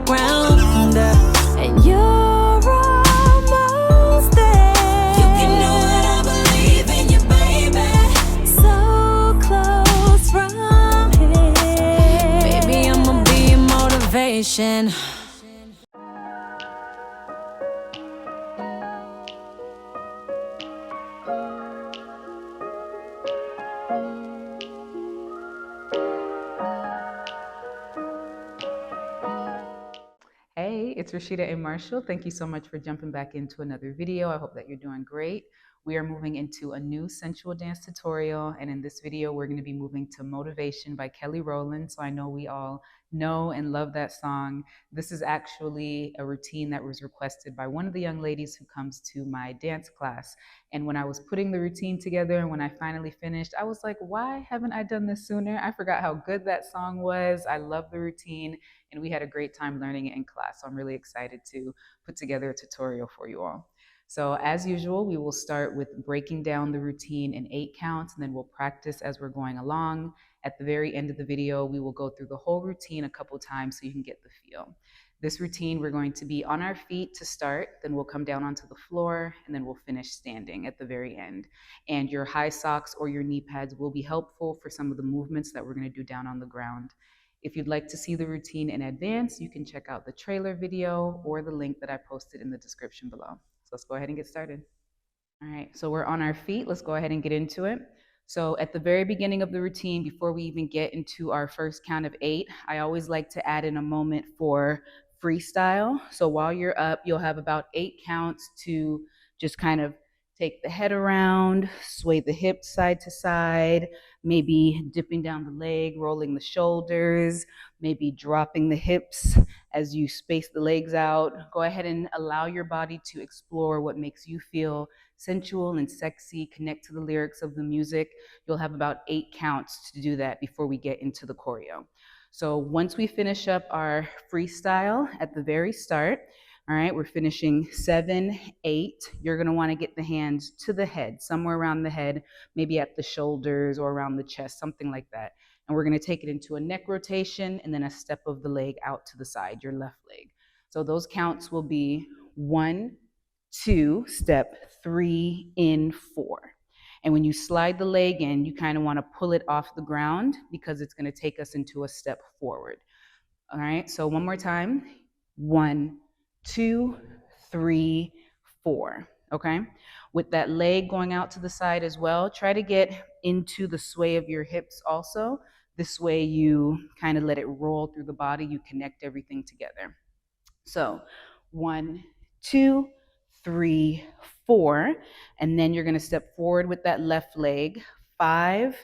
ground, and you're almost there. You can know what I believe in you, baby. So close from here. Baby, I'ma be your motivation. Hey, it's Rashida and Marshall. Thank you so much for jumping back into another video. I hope that you're doing great. We are moving into a new sensual dance tutorial, and in this video, we're going to be moving to Motivation by Rowland. So I know we all know and love that song. This is actually a routine that was requested by one of the young ladies who comes to my dance class. And when I was putting the routine together and when I finally finished, I was like, why haven't I done this sooner? I forgot how good that song was. I love the routine, and we had a great time learning it in class. So I'm really excited to put together a tutorial for you all. So as usual, we will start with breaking down the routine in 8 counts, and then we'll practice as we're going along. At the very end of the video, we will go through the whole routine a couple times so you can get the feel. This routine, we're going to be on our feet to start, then we'll come down onto the floor, and then we'll finish standing at the very end. And your high socks or your knee pads will be helpful for some of the movements that we're going to do down on the ground. If you'd like to see the routine in advance, you can check out the trailer video or the link that I posted in the description below. So let's go ahead and get started. All right, so we're on our feet. Let's go ahead and get into it. So at the very beginning of the routine, before we even get into our first count of 8, I always like to add in a moment for freestyle. So while you're up, you'll have about 8 counts to just kind of take the head around, sway the hips side to side, maybe dipping down the leg, rolling the shoulders, maybe dropping the hips as you space the legs out. Go ahead and allow your body to explore what makes you feel sensual and sexy, connect to the lyrics of the music. You'll have about 8 counts to do that before we get into the choreo. So once we finish up our freestyle at the very start, all right, we're finishing 7, 8. You're gonna wanna get the hands to the head, somewhere around the head, maybe at the shoulders or around the chest, something like that. And we're gonna take it into a neck rotation and then a step of the leg out to the side, your left leg. So those counts will be 1, 2, step 3, in 4. And when you slide the leg in, you kind of want to pull it off the ground because it's going to take us into a step forward. All right, so one more time. 1, 2, 3, 4. Okay, with that leg going out to the side as well, try to get into the sway of your hips also. This way you kind of let it roll through the body, you connect everything together. So 1, 2, 3, 4, and then you're going to step forward with that left leg. 5,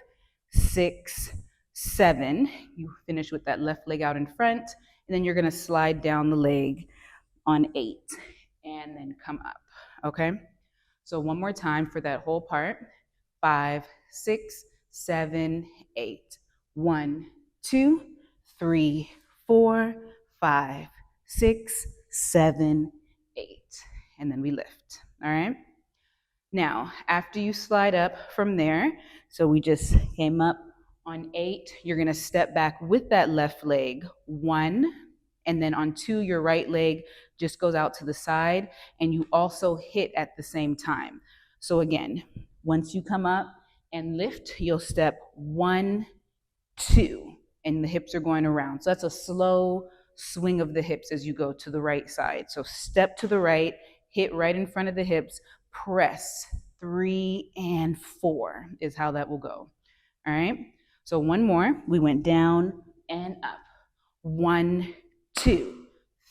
6, 7. You finish with that left leg out in front, and then you're going to slide down the leg on 8 and then come up. Okay, so one more time for that whole part. 5, 6, 7, 8. 1, 2, 3, 4, 5, 6, 7, 8. And then we lift. All right. Now, after you slide up from there, so we just came up on 8, you're going to step back with that left leg. 1, and then on 2, your right leg just goes out to the side, and you also hit at the same time. So again, once you come up and lift, you'll step 1, 2, and the hips are going around. So that's a slow swing of the hips as you go to the right side. So step to the right, hit right in front of the hips, press. 3 and 4 is how that will go. All right. So one more. We went down and up. 1, 2,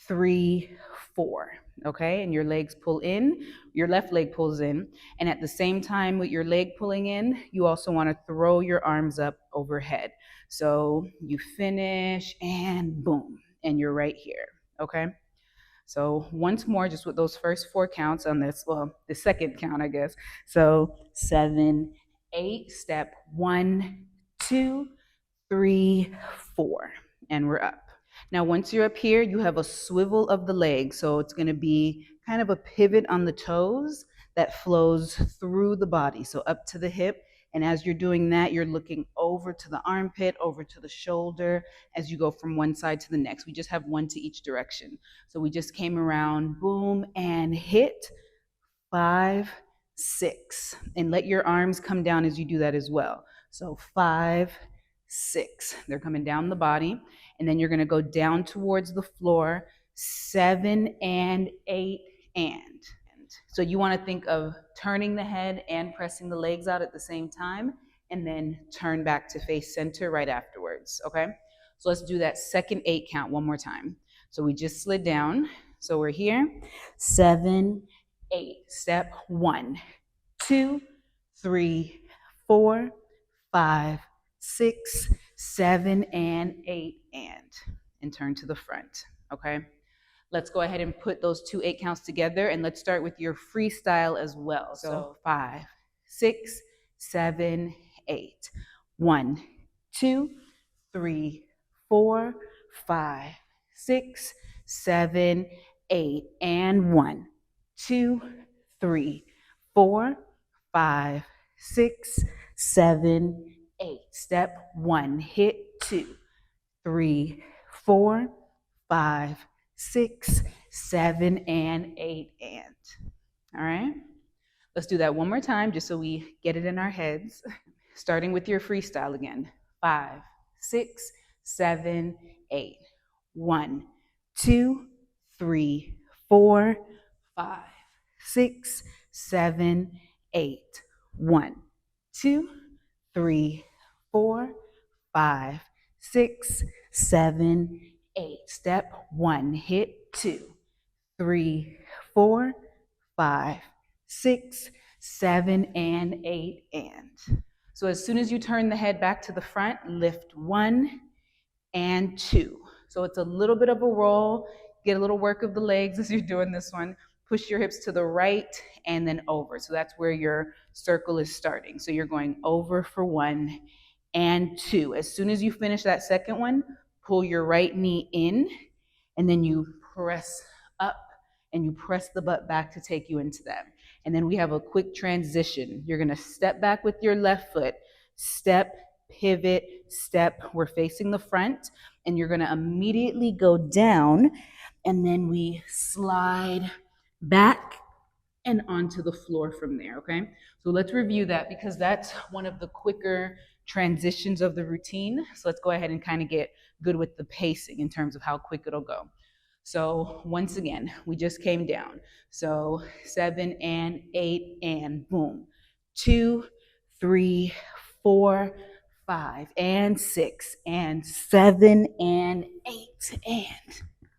3, 4. Okay, and your legs pull in, your left leg pulls in, and at the same time with your leg pulling in, you also want to throw your arms up overhead. So you finish and boom, and you're right here. Okay, so once more, just with those first 4 counts on this, well, the second count, I guess. So 7, 8, step 1, 2, 3, 4, and we're up. Now, once you're up here, you have a swivel of the leg. So it's going to be kind of a pivot on the toes that flows through the body. So up to the hip And as you're doing that, you're looking over to the armpit, over to the shoulder as you go from one side to the next. We just have one to each direction. So we just came around, boom, and hit 5, 6. And let your arms come down as you do that as well. So 5, 6. They're coming down the body. And then you're going to go down towards the floor, 7 and 8 and. So you want to think of turning the head and pressing the legs out at the same time, and then turn back to face center right afterwards, okay? So let's do that second 8 count one more time. So we just slid down. So we're here, 7, 8. Step 1, 2, 3, 4, 5, 6, 7, and 8, and turn to the front, okay? Let's go ahead and put those 2 8 counts together, and let's start with your freestyle as well. So 5, 6, 7, 8. 1, 2, 3, 4, 5, 6, 7, 8, and 1, 2, 3, 4, 5, 6, 7, 8. Step 1, hit 2, 3, 4, 5, 6, 7, and 8, and. All right? Let's do that one more time just so we get it in our heads. Starting with your freestyle again. 5, 6, 7, 8. 1, 2, 3, 4, 5, 6, 7, 8. 1, 2, 3, 4, 5, 6, 7, 8. Step 1, hit 2, 3, 4, 5, 6, 7, and 8, and. So as soon as you turn the head back to the front, lift 1 and 2. So it's a little bit of a roll. Get a little work of the legs as you're doing this one. Push your hips to the right and then over. So that's where your circle is starting. So you're going over for 1 and 2. As soon as you finish that second one, pull your right knee in, and then you press up and you press the butt back to take you into that. And then we have a quick transition. You're going to step back with your left foot, step, pivot, step. We're facing the front, and you're going to immediately go down, and then we slide back and onto the floor from there, okay? So let's review that because that's one of the quicker transitions of the routine. So let's go ahead and kind of get good with the pacing in terms of how quick it'll go. So once again, we just came down. So 7 and 8 and boom. 2, 3, 4, 5 and 6 and 7 and 8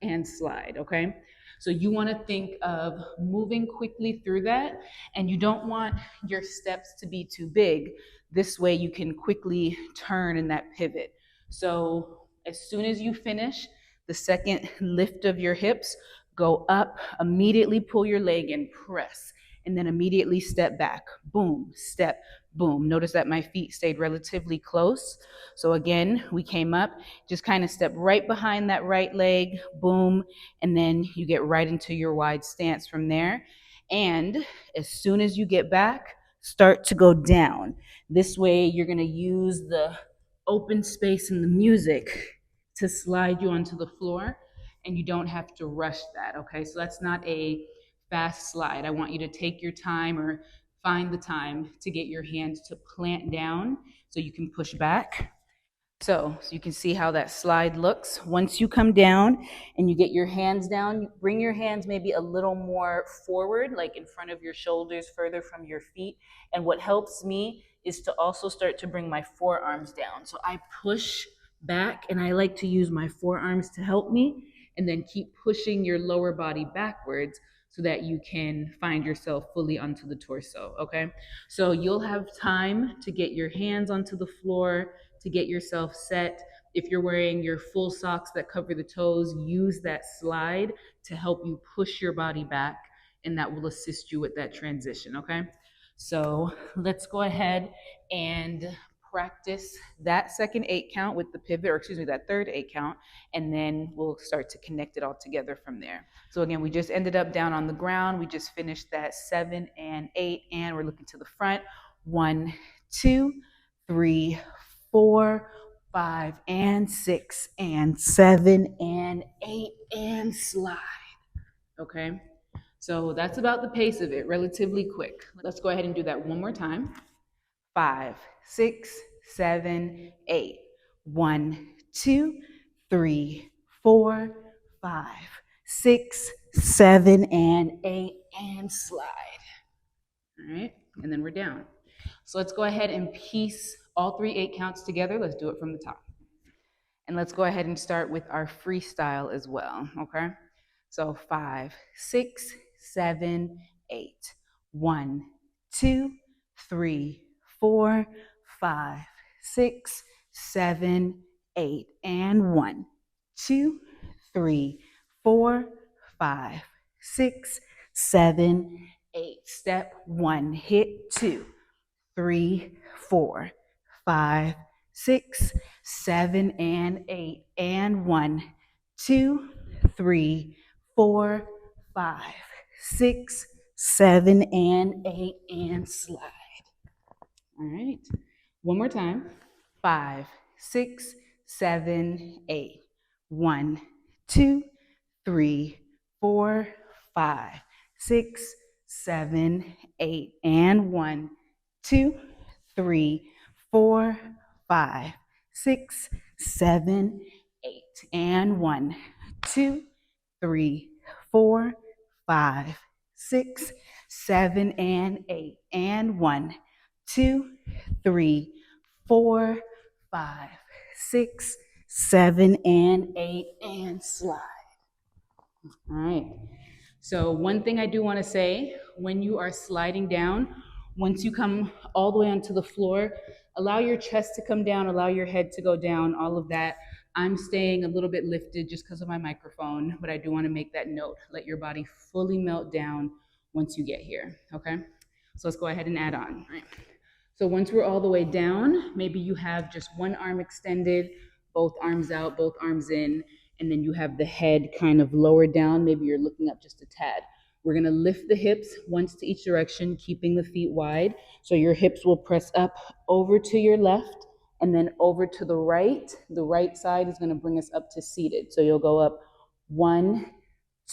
and slide, okay? So you want to think of moving quickly through that, and you don't want your steps to be too big. This way you can quickly turn in that pivot. So as soon as you finish the second lift of your hips, go up, immediately pull your leg and press, and then immediately step back. Boom, step, boom. Notice that my feet stayed relatively close. So again, we came up, just kind of step right behind that right leg, boom, and then you get right into your wide stance from there. And as soon as you get back, start to go down. This way, you're going to use the open space in the music to slide you onto the floor, and you don't have to rush that, okay? So that's not a fast slide. I want you to take your time or find the time to get your hands to plant down so you can push back. So you can see how that slide looks. Once you come down and you get your hands down, you bring your hands maybe a little more forward, like in front of your shoulders, further from your feet. And what helps me is to also start to bring my forearms down. So I push back, and I like to use my forearms to help me, and then keep pushing your lower body backwards so that you can find yourself fully onto the torso, okay? So you'll have time to get your hands onto the floor, to get yourself set. If you're wearing your full socks that cover the toes, use that slide to help you push your body back, and that will assist you with that transition, okay? So let's go ahead and practice that second 8 count with the pivot, or excuse me, that third 8 count, and then we'll start to connect it all together from there. So again, we just ended up down on the ground. We just finished that 7 and 8, and we're looking to the front. 1, 2, 3, 4, 5, and 6, and 7, and 8, and slide. Okay, so that's about the pace of it, relatively quick. Let's go ahead and do that one more time. 5, 6, 7, 8. 1, 2, 3, 4, 5, 6, 7, and 8, and slide. All right, and then we're down. So let's go ahead and piece all 3 8 counts together. Let's do it from the top. And let's go ahead and start with our freestyle as well, okay? So 5, 6, 7, 8. 1, 2, 3, 4, 5, 6, 7, 8. And 1, 2, 3, 4, 5, 6, 7, 8. Step 1, hit 2, 3, 4, 5, 6, 7, and 8. And 1, 2, 3, 4, 5, 6, 7, and 8. And slide. All right. One more time. 5, 6, 7, 8. 1, 2, 3, 4, 5, 6, 7, 8. And 1, 2, 3, 4, 5, 6, 7, 8. And 1, 2, 3, 4, 5, 6, 7, and 8. And 1, 2, 3, 4, 5, 6, 7, and 8. And slide. All right. So one thing I do want to say, when you are sliding down, once you come all the way onto the floor, allow your chest to come down, allow your head to go down, all of that. I'm staying a little bit lifted just because of my microphone, but I do want to make that note. Let your body fully melt down once you get here, okay? So let's go ahead and add on. All right. So once we're all the way down, maybe you have just one arm extended, both arms out, both arms in, and then you have the head kind of lower down. Maybe you're looking up just a tad. We're gonna lift the hips once to each direction, keeping the feet wide. So your hips will press up over to your left and then over to the right. The right side is gonna bring us up to seated. So you'll go up 1,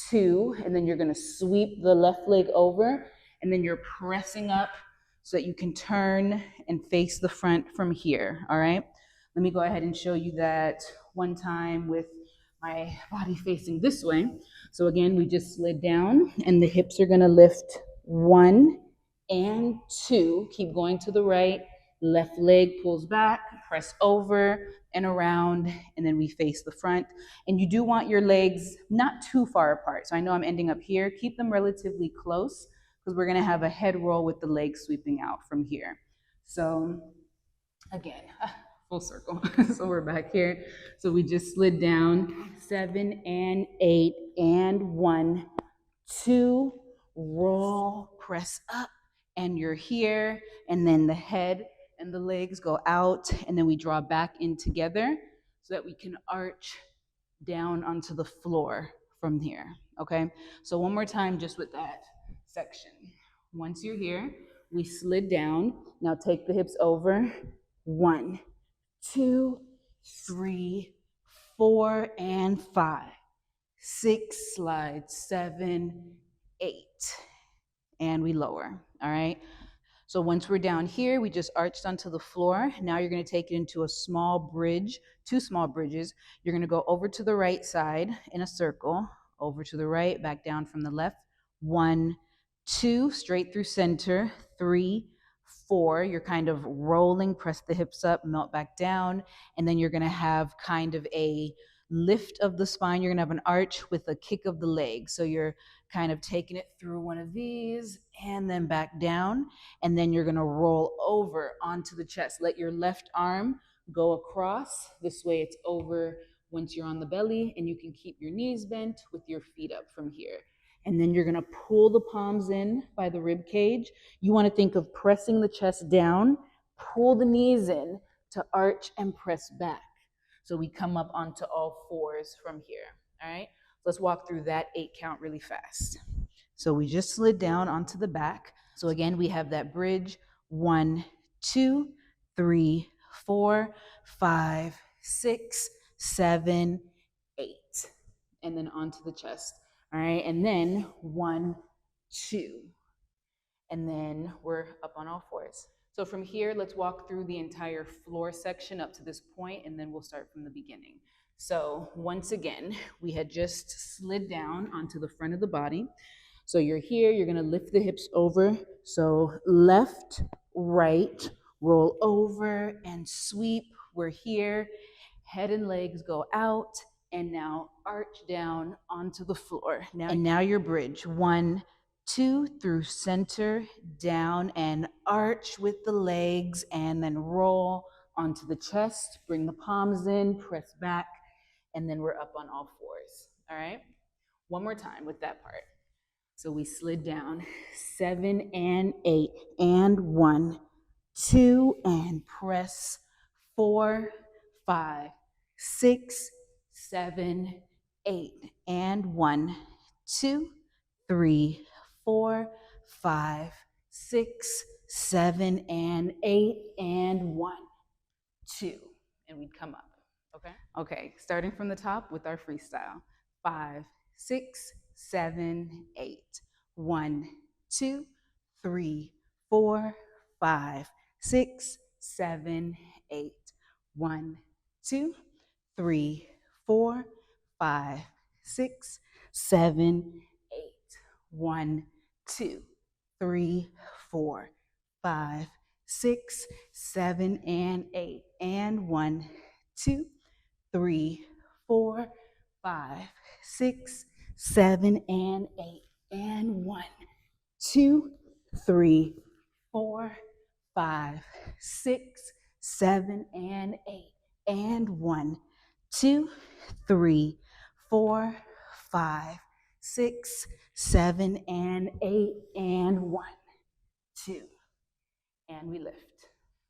2, and then you're gonna sweep the left leg over, and then you're pressing up so that you can turn and face the front from here, all right? Let me go ahead and show you that one time with my body facing this way. So again, we just slid down and the hips are gonna lift 1 and 2. Keep going to the right, left leg pulls back, press over and around, and then we face the front. And you do want your legs not too far apart. So I know I'm ending up here. Keep them relatively close because we're gonna have a head roll with the legs sweeping out from here. So again, full circle. So we're back here. So we just slid down 7 and 8 and 1, 2, roll, press up, and you're here. And then the head and the legs go out, and then we draw back in together so that we can arch down onto the floor from here. Okay, so one more time just with that section. Once you're here, we slid down. Now take the hips over. 1, 2, 3, 4, and 5, 6, slide 7, 8, and we lower. All right. So once we're down here, we just arched onto the floor. Now you're going to take it into a small bridge, 2 small bridges. You're going to go over to the right side in a circle, over to the right, back down from the left. 1, 2, straight through center. 3, 4, you're kind of rolling, press the hips up, melt back down. And then you're going to have kind of a lift of the spine. You're going to have an arch with a kick of the leg. So you're kind of taking it through one of these and then back down. And then you're gonna roll over onto the chest. Let your left arm go across. This way it's over once you're on the belly, and you can keep your knees bent with your feet up from here. And then you're gonna pull the palms in by the rib cage. You wanna think of pressing the chest down, pull the knees in to arch and press back. So we come up onto all fours from here, all right? Let's walk through that 8 count really fast. So we just slid down onto the back. So again, we have that bridge, 1, 2, 3, 4, 5, 6, 7, 8. And then onto the chest. All right, and then 1, 2. And then we're up on all fours. So from here, let's walk through the entire floor section up to this point, and then we'll start from the beginning. So once again, we had just slid down onto the front of the body. So you're here, you're gonna lift the hips over. So left, right, roll over and sweep. We're here, head and legs go out, and now arch down onto the floor. Now your bridge. 1, 2 through center, down and arch with the legs, and then roll onto the chest. Bring the palms in, press back, and then we're up on all fours. All right? One more time with that part. So we slid down 7 and 8, and 1, 2, and press 4, 5, 6, 7, 8, and 1, 2, 3, 4, 5, 6, 7, and 8, and 1, 2, and we'd come up. Okay, starting from the top with our freestyle. 5, 6, 7, 8. 1, 2, 3, 4, 5, 6, 7, 8. 1, 2, 3, 4, 5, 6, 7, 8. 1, 2, 3, 4, 5, 6, 7, and 8. And 1, 2, 3, 4, 5, 6, 7, and 8. And 1, 2, 3, 4, 5, 6, 7, and 8. And 1, 2, 3, 4, 5, 6, 7, and 8. And 1, 2. And we lift.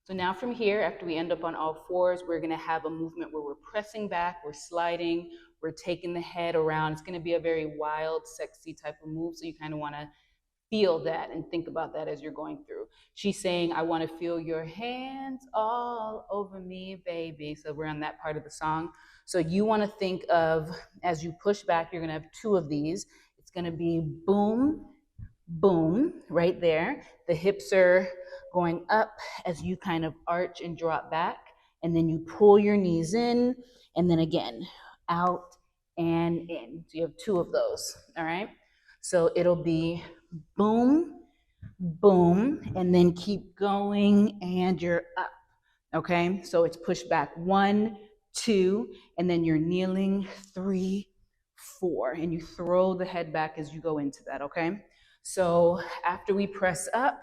So now from here, after we end up on all fours, we're gonna have a movement where we're pressing back, we're sliding, we're taking the head around. It's gonna be a very wild, sexy type of move, so you kind of wanna feel that and think about that as you're going through. She's saying, I wanna feel your hands all over me, baby. So we're on that part of the song. So you wanna think of, as you push back, you're gonna have 2 of these. It's gonna be boom, boom, right there. The hips are going up as you kind of arch and drop back, and then you pull your knees in, and then again, out and in. So you have 2 of those, all right? So it'll be boom, boom, and then keep going, and you're up, okay? So it's push back 1, 2, and then you're kneeling 3, 4, and you throw the head back as you go into that, okay? So after we press up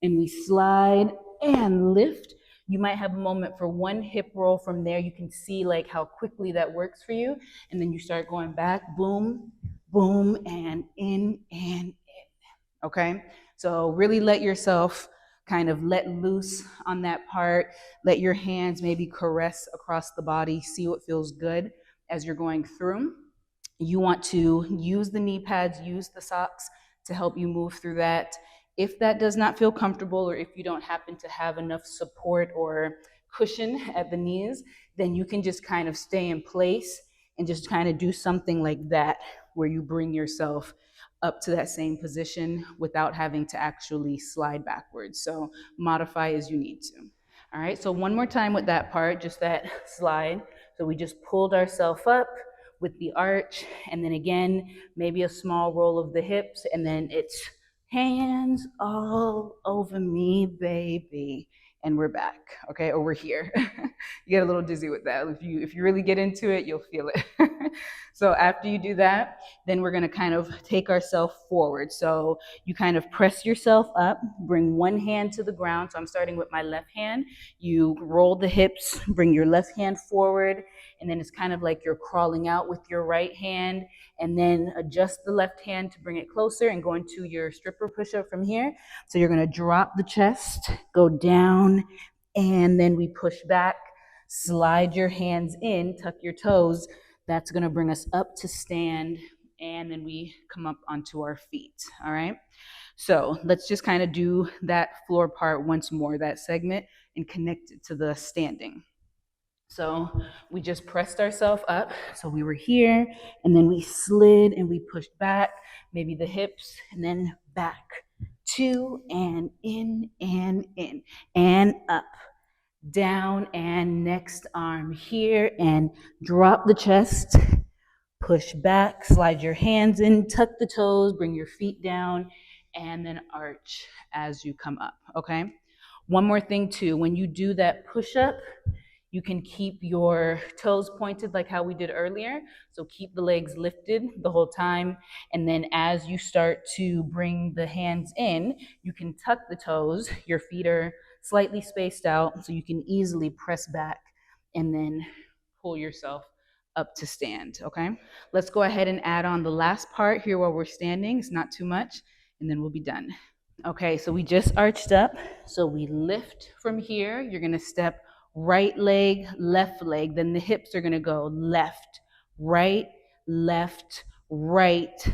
and we slide and lift, you might have a moment for 1 hip roll from there. You can see like how quickly that works for you. And then you start going back, boom, boom, and in, okay? So really let yourself kind of let loose on that part. Let your hands maybe caress across the body, see what feels good as you're going through. You want to use the knee pads, use the socks to help you move through that. If that does not feel comfortable, or if you don't happen to have enough support or cushion at the knees, then you can just kind of stay in place and just kind of do something like that, where you bring yourself up to that same position without having to actually slide backwards. So modify as you need to. All right, so one more time with that part, just that slide. So we just pulled ourselves up with the arch, and then again, maybe a small roll of the hips, and then it's hands all over me, baby. And we're back, okay? Or we're here. You get a little dizzy with that. If you really get into it, you'll feel it. So after you do that, then we're gonna kind of take ourselves forward. So you kind of press yourself up, bring one hand to the ground. So I'm starting with my left hand. You roll the hips, bring your left hand forward, and then it's kind of like you're crawling out with your right hand, and then adjust the left hand to bring it closer and go into your stripper push-up from here. So you're gonna drop the chest, go down, and then we push back, slide your hands in, tuck your toes. That's gonna bring us up to stand, and then we come up onto our feet. All right. So let's just kind of do that floor part once more, that segment, and connect it to the standing. So we just pressed ourselves up. So we were here, and then we slid and we pushed back, maybe the hips, and then back, two, and in, and up, down, and next arm here, and drop the chest, push back, slide your hands in, tuck the toes, bring your feet down, and then arch as you come up, okay? One more thing too, when you do that push up, you can keep your toes pointed like how we did earlier. So keep the legs lifted the whole time. And then as you start to bring the hands in, you can tuck the toes. Your feet are slightly spaced out so you can easily press back and then pull yourself up to stand, okay? Let's go ahead and add on the last part here while we're standing. It's not too much, and then we'll be done. Okay, so we just arched up. So we lift from here. You're gonna step right leg, left leg. Then the hips are gonna go left, right,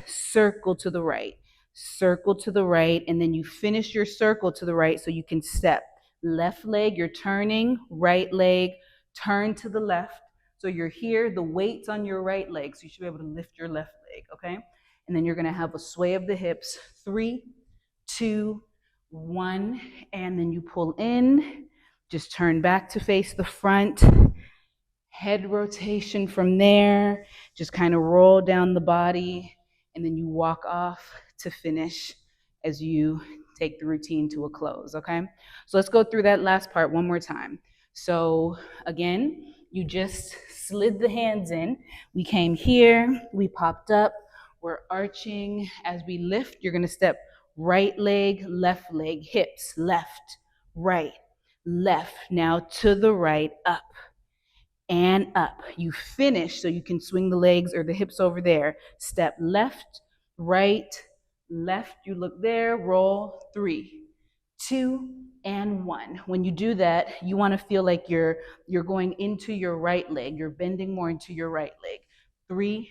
circle to the right, circle to the right. And then you finish your circle to the right so you can step. Left leg, you're turning, right leg, turn to the left. So you're here, the weight's on your right leg. So you should be able to lift your left leg, okay? And then you're gonna have a sway of the hips. 3, 2, 1, and then you pull in, just turn back to face the front, head rotation from there, just kind of roll down the body, and then you walk off to finish as you take the routine to a close, okay? So let's go through that last part one more time. So again, you just slid the hands in, we came here, we popped up, we're arching. As we lift, you're gonna step right leg, hips, left, right, left. Now to the right, up and up. You finish so you can swing the legs or the hips over there. Step left, right, left. You look there, roll. 3, 2, and 1. When you do that, you want to feel like you're going into your right leg. You're bending more into your right leg. 3,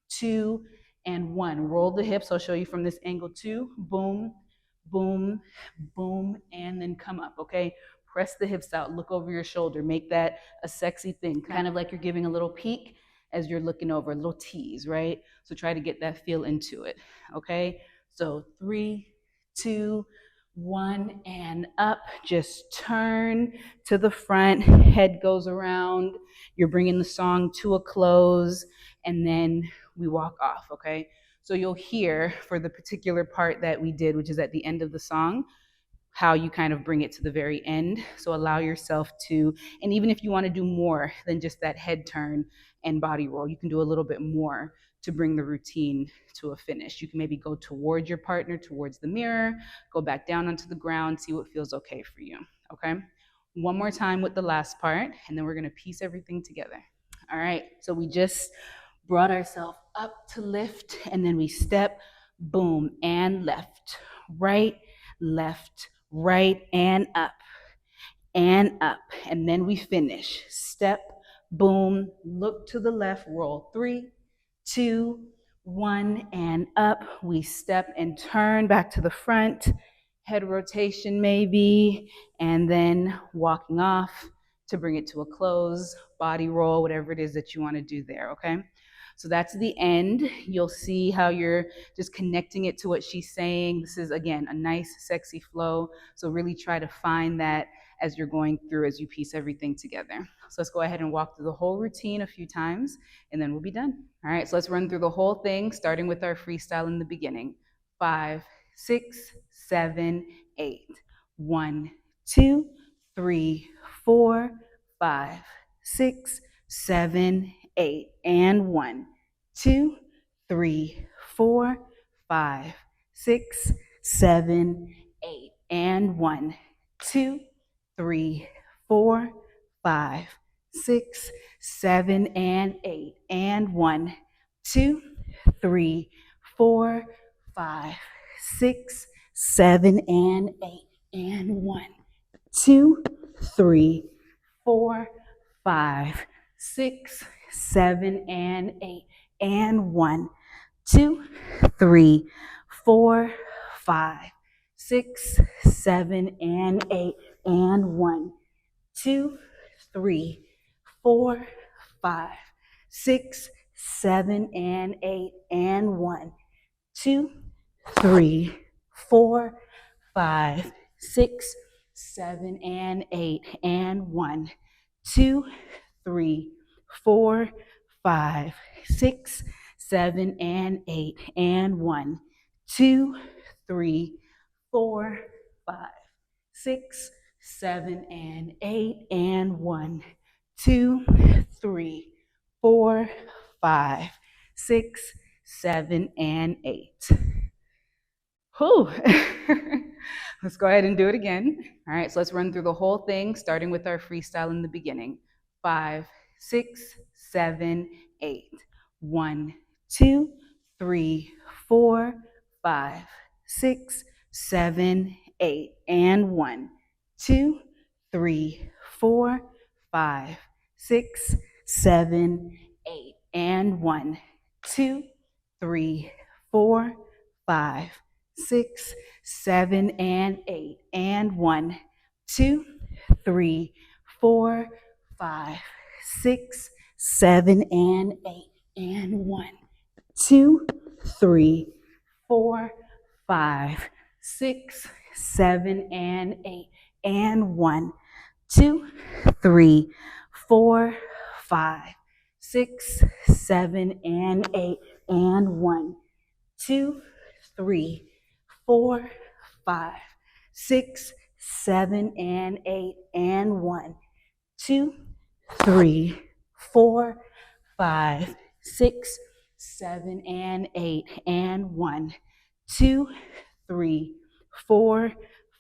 2, and 1. Roll the hips. I'll show you from this angle too. Boom, boom, boom, and then come up, okay? Press the hips out, look over your shoulder, make that a sexy thing, kind of like you're giving a little peek as you're looking over, a little tease, right? So try to get that feel into it, okay? So 3, 2, 1, and up. Just turn to the front, head goes around. You're bringing the song to a close, and then we walk off, okay? So you'll hear for the particular part that we did, which is at the end of the song, how you kind of bring it to the very end. So allow yourself to, and even if you want to do more than just that head turn and body roll, you can do a little bit more to bring the routine to a finish. You can maybe go towards your partner, towards the mirror, go back down onto the ground, see what feels okay for you, okay? One more time with the last part, and then we're gonna piece everything together. All right, so we just brought ourselves up to lift, and then we step, boom, and left, right, and up, and then we finish. Step, boom, look to the left, roll. 3, 2, 1, and up. We step and turn back to the front, head rotation maybe, and then walking off to bring it to a close, body roll, whatever it is that you want to do there, okay? So that's the end. You'll see how you're just connecting it to what she's saying. This is, again, a nice, sexy flow. So really try to find that as you're going through, as you piece everything together. So let's go ahead and walk through the whole routine a few times, and then we'll be done. All right, so let's run through the whole thing, starting with our freestyle in the beginning. 5, 6, 7, 8. 1, 2, 3, 4, 5, 6, 7, 8. And 1, 2, 3, 4, 5, 6, 7, 8. And 1, 2, 3, 4, 5, 6, 7, and 8. And 1, 2, 3, 4, 5, 6, 7, and 8. And 1, 2, 3, 4, 5, 6, 7, and 8. And 1, 2, 3, 4, 5, 6, 7, and 8, and 1, 2, 3, 4, 5, 6, 7, and 8, and 1, 2, 3, 4, 5, 6, 7, and 8, and 1, 2, 3, 4, 5, 6, 7, and 8, and 1, 2, 3, 4, 5, 6, 7, and 8, and 1, 2, 3, 4, 5, 6, 7, and 8. Whew. Let's go ahead and do it again. All right, so let's run through the whole thing, starting with our freestyle in the beginning. 5, 6, 7, 8. 1, 2, 3, 4, 5, 6, 7, 8. And 1, 2, 3, 4, 5, 6, 7, 8. And 1, 2, 3, 4, 5, 6, 7, and 8. And 1, 2, 3, 4, 5, 6, 7, and 8. And 1, 2, 3, 4, 5, 6, 7, and 8. And 1, 2, 3, 4, 5, 6, 7, and 8. And 1, 2, 3, 4, 5, 6, 7, and 8. And 1, 2, 3, 4, 5, 6, 7, and 8. And 1, 2, 3, 4,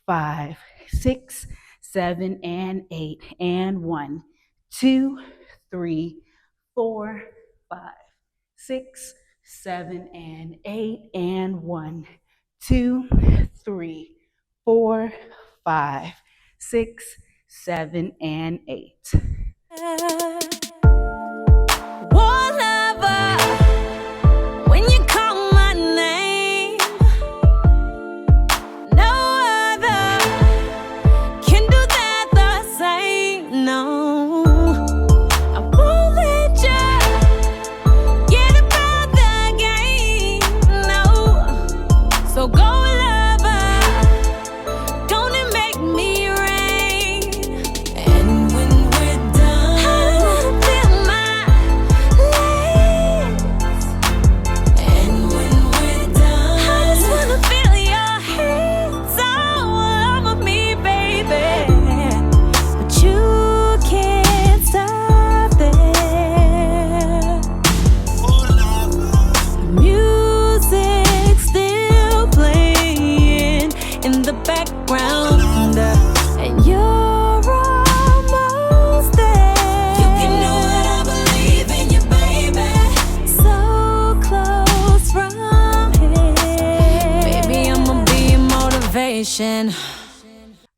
5, 6, 7, and 8. And 1, 2, 3, 4, 5, 6, 7, and 8. And 1, 2, 3, 4, 5, 6, 7, and 8. Whatever, when you call my name, no other can do that the same. No, I won't let you get above the game. No, so go lover, don't make me rain. And when we're done, I wanna feel my legs. And when we're done, I just wanna feel your hands all over me, baby. But you can't stop there. Music still playing in the background, and you're almost there. You can know what I believe in you, baby. So close from here. Baby, I'ma be your motivation.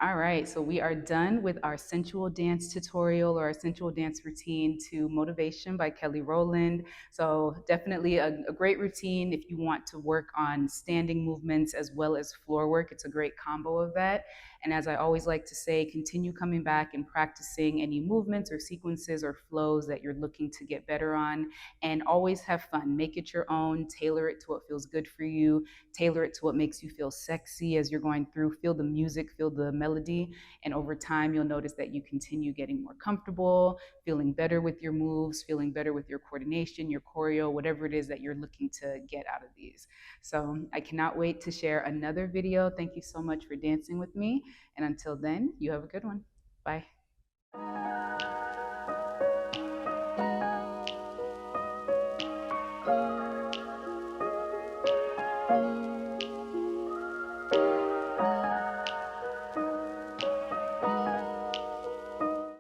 All right, so we are done with our sensual dance tutorial or our sensual dance routine to Motivation by Kelly Rowland. So definitely a great routine if you want to work on standing movements as well as floor work. It's a great combo of that. And as I always like to say, continue coming back and practicing any movements or sequences or flows that you're looking to get better on. And always have fun. Make it your own, tailor it to what feels good for you, tailor it to what makes you feel sexy as you're going through. Feel the music, feel the melody, and over time you'll notice that you continue getting more comfortable, feeling better with your moves, feeling better with your coordination, your choreo, whatever it is that you're looking to get out of these. So I cannot wait to share another video. Thank you so much for dancing with me, and until then, you have a good one. Bye.